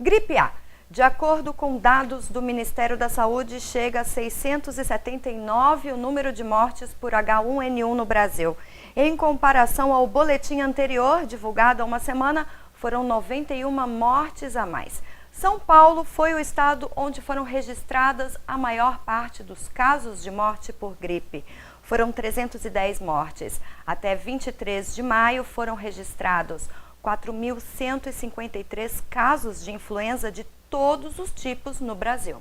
Gripe A. De acordo com dados do Ministério da Saúde, chega a 679 o número de mortes por H1N1 no Brasil. Em comparação ao boletim anterior, divulgado há uma semana, foram 91 mortes a mais. São Paulo foi o estado onde foram registradas a maior parte dos casos de morte por gripe. Foram 310 mortes. Até 23 de maio foram registrados 4.153 casos de influenza de todos os tipos no Brasil.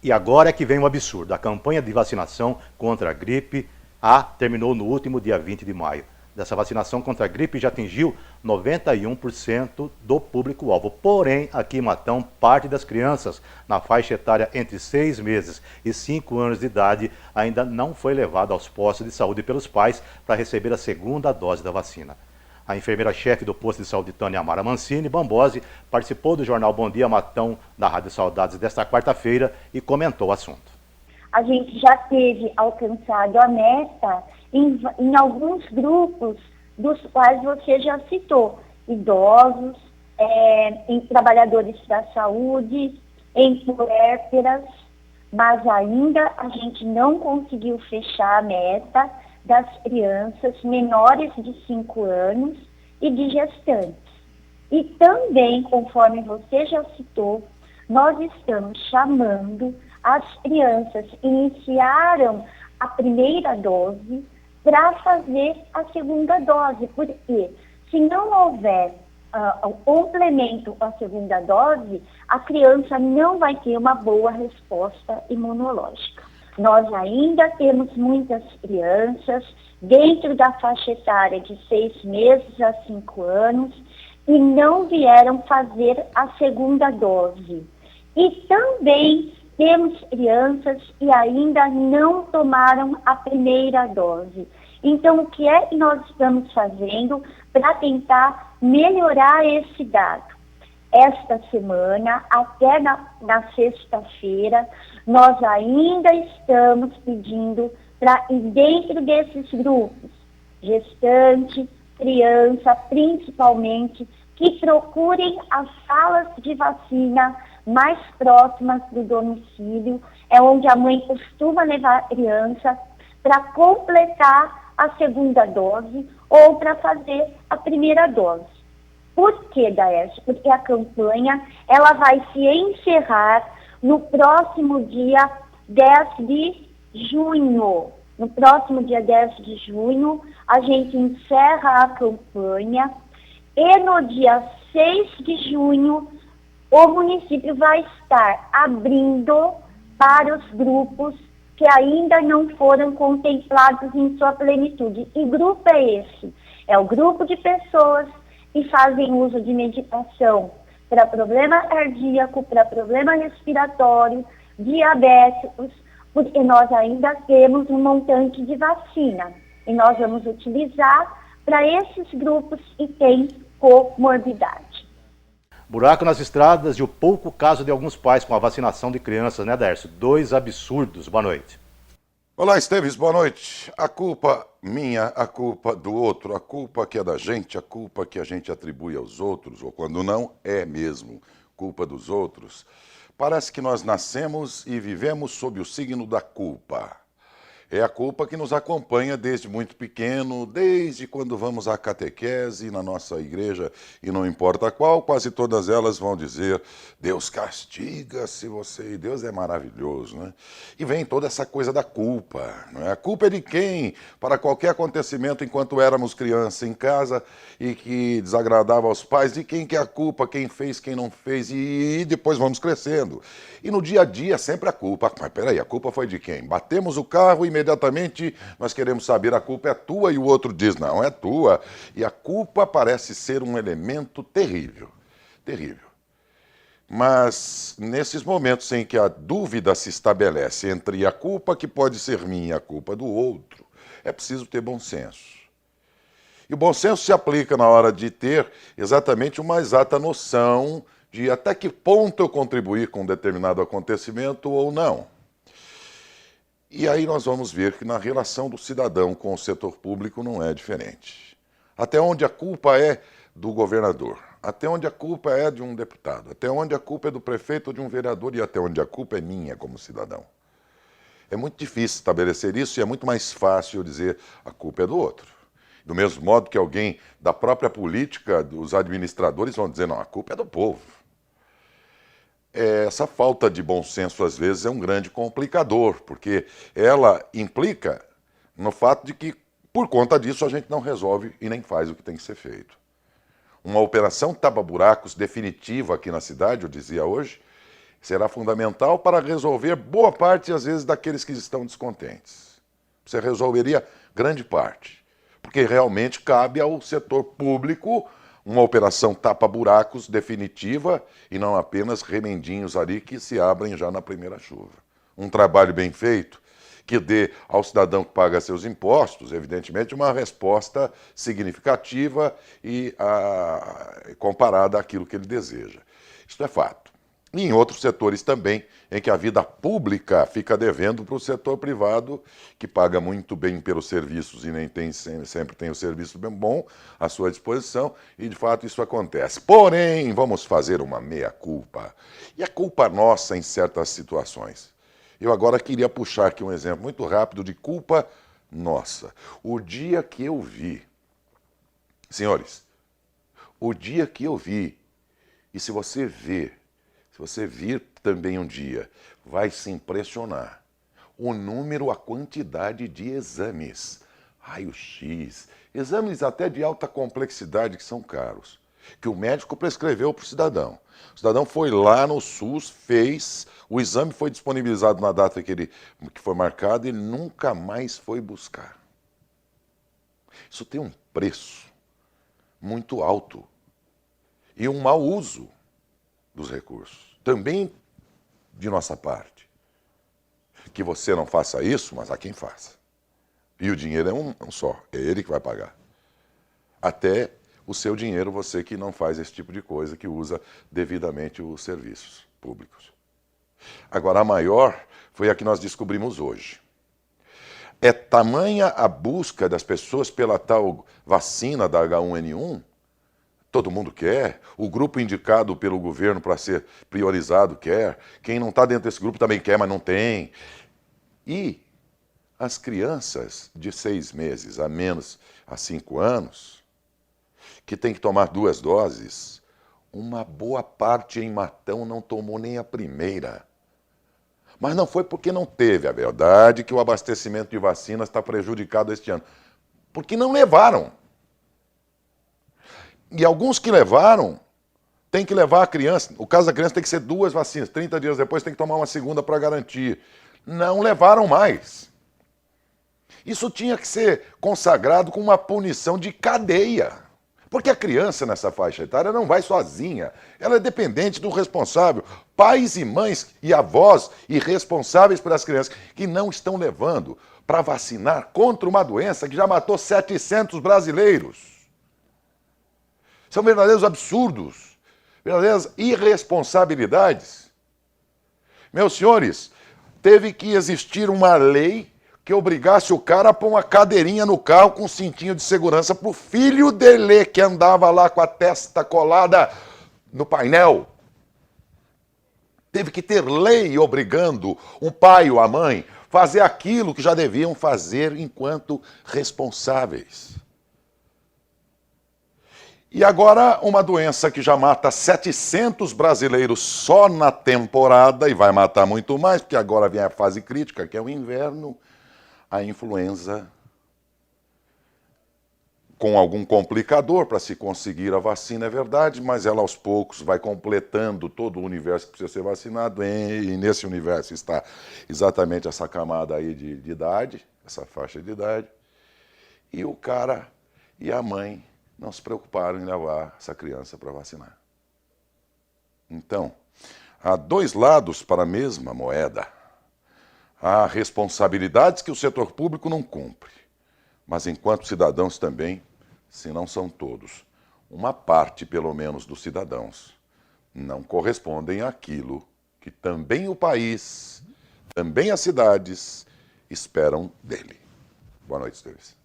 E agora é que vem o absurdo. A campanha de vacinação contra a gripe A terminou no último dia 20 de maio. Dessa vacinação contra a gripe já atingiu 91% do público-alvo. Porém, aqui em Matão, parte das crianças na faixa etária entre 6 meses e 5 anos de idade ainda não foi levada aos postos de saúde pelos pais para receber a segunda dose da vacina. A enfermeira-chefe do posto de saúde, Tânia Amara Mancini Bambosi, participou do jornal Bom Dia Matão da Rádio Saudades desta quarta-feira e comentou o assunto. A gente já teve alcançado a meta em alguns grupos dos quais você já citou, idosos, em trabalhadores da saúde, em puérperas, mas ainda a gente não conseguiu fechar a meta das crianças menores de 5 anos e de gestantes. E também, conforme você já citou, nós estamos chamando as crianças que iniciaram a primeira dose para fazer a segunda dose, porque se não houver o complemento à segunda dose, a criança não vai ter uma boa resposta imunológica. Nós ainda temos muitas crianças dentro da faixa etária de 6 meses a 5 anos e não vieram fazer a segunda dose. E também temos crianças que ainda não tomaram a primeira dose. Então, o que é que nós estamos fazendo para tentar melhorar esse dado? Esta semana, até na sexta-feira, nós ainda estamos pedindo para ir dentro desses grupos, gestante, criança, principalmente, que procurem as salas de vacina mais próximas do domicílio, é onde a mãe costuma levar a criança para completar a segunda dose ou para fazer a primeira dose. Por que, Daércio? Porque a campanha ela vai se encerrar no próximo dia 10 de junho. No próximo dia 10 de junho, a gente encerra a campanha e no dia 6 de junho, o município vai estar abrindo para os grupos que ainda não foram contemplados em sua plenitude. Que grupo é esse? É o grupo de pessoas que fazem uso de medicação para problema cardíaco, para problema respiratório, diabéticos, porque nós ainda temos um montante de vacina e nós vamos utilizar para esses grupos que têm comorbidade. Buraco nas estradas e o pouco caso de alguns pais com a vacinação de crianças, né, Dércio? 2 absurdos. Boa noite. Olá, Esteves, boa noite. A culpa minha, a culpa do outro, a culpa que é da gente, a culpa que a gente atribui aos outros, ou quando não, é mesmo culpa dos outros. Parece que nós nascemos e vivemos sob o signo da culpa. É a culpa que nos acompanha desde muito pequeno, desde quando vamos à catequese na nossa igreja, e não importa qual, quase todas elas vão dizer: Deus castiga se você... Deus é maravilhoso, né? E vem toda essa coisa da culpa, não é? A culpa é de quem? Para qualquer acontecimento enquanto éramos crianças em casa e que desagradava aos pais, de quem que é a culpa? Quem fez, quem não fez? E depois vamos crescendo. E no dia a dia sempre a culpa. Mas peraí, a culpa foi de quem? Batemos o carro e imediatamente nós queremos saber, a culpa é tua, e o outro diz, não é tua. E a culpa parece ser um elemento terrível, terrível. Mas nesses momentos em que a dúvida se estabelece entre a culpa que pode ser minha e a culpa do outro, é preciso ter bom senso. E o bom senso se aplica na hora de ter exatamente uma exata noção de até que ponto eu contribuí com um determinado acontecimento ou não. E aí nós vamos ver que na relação do cidadão com o setor público não é diferente. Até onde a culpa é do governador, até onde a culpa é de um deputado, até onde a culpa é do prefeito ou de um vereador e até onde a culpa é minha como cidadão. É muito difícil estabelecer isso e é muito mais fácil dizer a culpa é do outro. Do mesmo modo que alguém da própria política, dos administradores, vão dizer, não, a culpa é do povo. Essa falta de bom senso, às vezes, é um grande complicador, porque ela implica no fato de que, por conta disso, a gente não resolve e nem faz o que tem que ser feito. Uma operação tapa-buracos definitiva aqui na cidade, eu dizia hoje, será fundamental para resolver boa parte, às vezes, daqueles que estão descontentes. Você resolveria grande parte, porque realmente cabe ao setor público uma operação tapa-buracos definitiva e não apenas remendinhos ali que se abrem já na primeira chuva. Um trabalho bem feito que dê ao cidadão que paga seus impostos, evidentemente, uma resposta significativa e comparada àquilo que ele deseja. Isso é fato. E em outros setores também, em que a vida pública fica devendo para o setor privado, que paga muito bem pelos serviços e nem sempre tem o serviço bem bom à sua disposição, e de fato isso acontece. Porém, vamos fazer uma meia-culpa. E a culpa nossa em certas situações. Eu agora queria puxar aqui um exemplo muito rápido de culpa nossa. O dia que eu vi, senhores, o dia que eu vi, e se você vir também um dia, vai se impressionar. O número, a quantidade de exames, raio-x, exames até de alta complexidade que são caros, que o médico prescreveu para o cidadão. O cidadão foi lá no SUS, fez, o exame foi disponibilizado na data que foi marcada e ele nunca mais foi buscar. Isso tem um preço muito alto e um mau uso dos recursos. Também de nossa parte. Que você não faça isso, mas há quem faça. E o dinheiro é um só, é ele que vai pagar. Até o seu dinheiro, você que não faz esse tipo de coisa, que usa devidamente os serviços públicos. Agora, a maior foi a que nós descobrimos hoje. É tamanha a busca das pessoas pela tal vacina da H1N1, todo mundo quer, o grupo indicado pelo governo para ser priorizado quer, quem não está dentro desse grupo também quer, mas não tem. E as crianças de 6 meses a menos a 5 anos, que tem que tomar 2 doses, uma boa parte em Matão não tomou nem a primeira. Mas não foi porque não teve. A verdade é que o abastecimento de vacinas está prejudicado este ano. Porque não levaram. E alguns que levaram, tem que levar a criança. O caso da criança tem que ser 2 vacinas. 30 dias depois tem que tomar uma segunda para garantir. Não levaram mais. Isso tinha que ser consagrado com uma punição de cadeia. Porque a criança nessa faixa etária não vai sozinha. Ela é dependente do responsável. Pais e mães e avós irresponsáveis pelas crianças que não estão levando para vacinar contra uma doença que já matou 700 brasileiros. São verdadeiros absurdos, verdadeiras irresponsabilidades. Meus senhores, teve que existir uma lei que obrigasse o cara a pôr uma cadeirinha no carro com um cintinho de segurança para o filho dele que andava lá com a testa colada no painel. Teve que ter lei obrigando um pai ou a mãe a fazer aquilo que já deviam fazer enquanto responsáveis. E agora uma doença que já mata 700 brasileiros só na temporada, e vai matar muito mais, porque agora vem a fase crítica, que é o inverno, a influenza, com algum complicador para se conseguir a vacina, é verdade, mas ela aos poucos vai completando todo o universo que precisa ser vacinado, e nesse universo está exatamente essa camada aí de idade, essa faixa de idade, e o cara e a mãe não se preocuparam em levar essa criança para vacinar. Então, há 2 lados para a mesma moeda. Há responsabilidades que o setor público não cumpre, mas enquanto cidadãos também, se não são todos, uma parte pelo menos dos cidadãos não correspondem àquilo que também o país, também as cidades esperam dele. Boa noite, senhores.